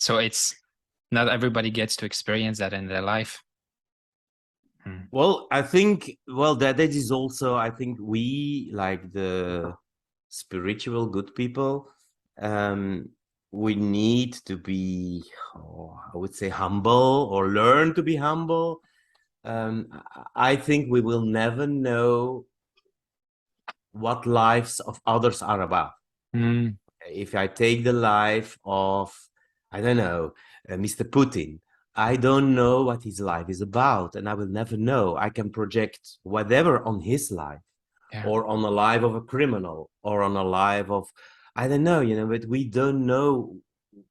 So it's not everybody gets to experience that in their life. Well, I think, that is also, I think we, like the spiritual good people, we need to be, I would say, humble, or learn to be humble. I think we will never know what lives of others are about. If I take the life of, I don't know, Mr. Putin, I don't know what his life is about, and I will never know. I can project whatever on his life, or on the life of a criminal, or on a life of, I don't know, but we don't know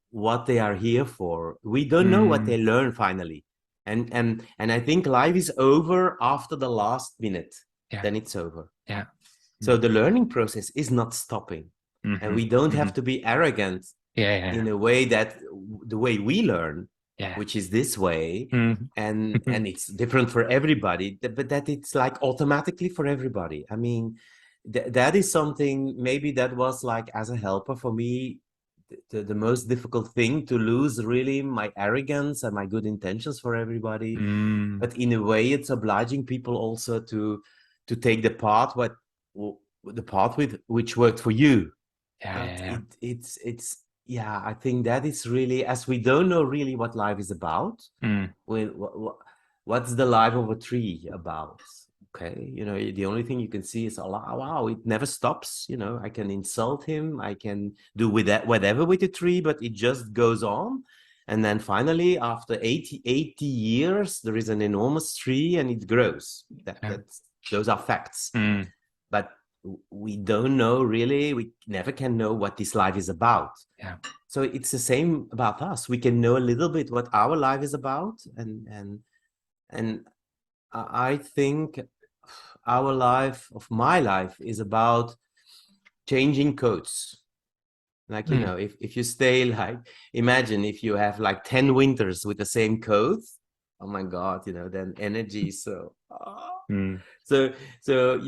what they are here for. We don't know what they learn finally. And I think life is over after the last minute. Then it's over. So the learning process is not stopping. And we don't have to be arrogant in a way that the way we learn, which is this way, and it's different for everybody, but that it's like automatically for everybody. I mean, that is something, maybe that was like, as a helper for me, the most difficult thing, to lose really my arrogance and my good intentions for everybody. But in a way, it's obliging people also to take the path with which worked for you. It's I think that is really, as we don't know really what life is about. What's the life of a tree about? Okay, the only thing you can see is, oh, wow, it never stops. I can insult him, I can do with that whatever with the tree, but it just goes on. And then finally, after 80 years, there is an enormous tree and it grows. Those are facts. But we don't know really, we never can know what this life is about. So it's the same about us. We can know a little bit what our life is about, and I think my life is about changing codes. Like, if you stay, like, imagine if you have like 10 winters with the same coat, oh my God, then energy is so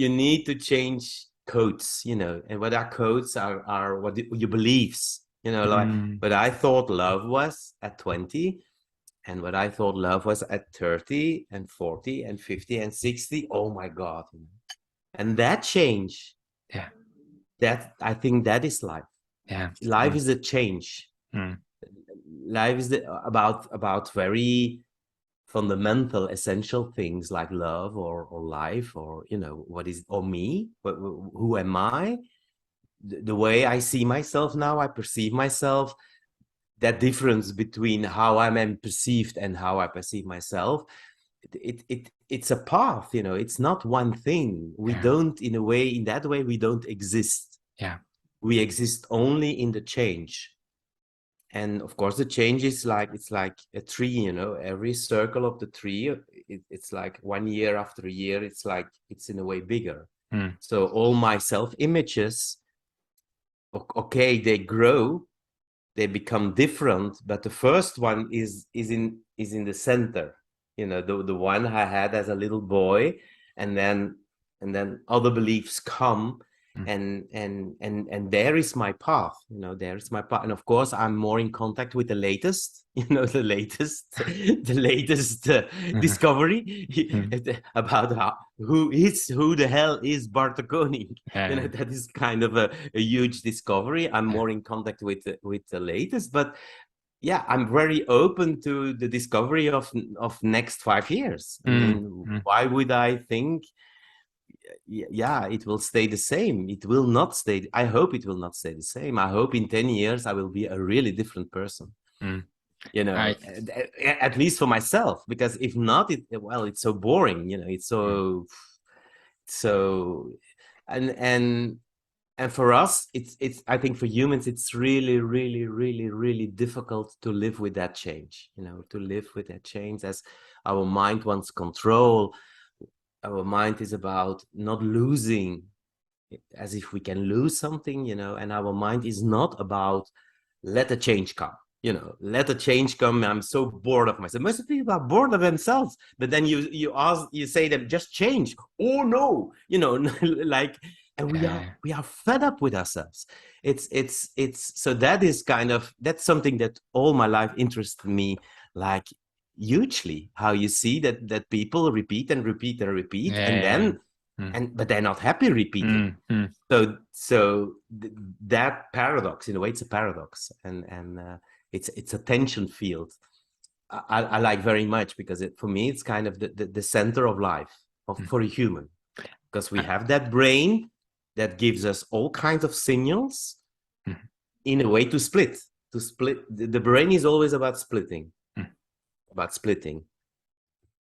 you need to change codes, and what our codes are what your beliefs, like what I thought love was at 20, and what I thought love was at 30 and 40 and 50 and 60. Oh my God. And that change, that, I think that is life. Life is a change. Life is about very fundamental, essential things like love, or life, or what is, or me, who am I, the way I see myself now, I perceive myself, that difference between how I'm perceived and how I perceive myself, it's a path. It's not one thing. We don't, in that way we don't exist. We exist only in the change. And of course, the change is like, it's like a tree, every circle of the tree, it's like 1 year after a year, it's like, it's in a way bigger. So all my self-images, okay, they grow, they become different, but the first one is in the center, the one I had as a little boy, and then other beliefs come. And there is my path, there is my path. And of course, I'm more in contact with the latest, the latest discovery about who the hell is Bart De Coninck. That is kind of a huge discovery. I'm more in contact with the latest, but yeah, I'm very open to the discovery of next 5 years. I mean, why would I think it will stay the same? It will not stay. I hope it will not stay the same. I hope in 10 years I will be a really different person. At least for myself, because if not, it's so boring. It's so and for us, it's I think for humans, it's really, really, really, really difficult to live with that change. To live with that change, as our mind wants control. Our mind is about not losing, as if we can lose something, and our mind is not about let the change come, let the change come. I'm so bored of myself. Most people are bored of themselves, but then you say them, just change. Oh no, like and Yeah. we are fed up with ourselves. It's so that is kind of, that's something that all my life interested me, like, hugely, how you see that people repeat and repeat and repeat, and Yeah. then Mm, but they're not happy repeating. mm, mm, So that paradox, in a way, it's a paradox, and it's a tension field. I like very much, because for me it's kind of the center of life mm, for a human, because we uh, have that brain that gives us all kinds of signals, mm, in a way, to split. The brain is always about splitting, mm. about splitting.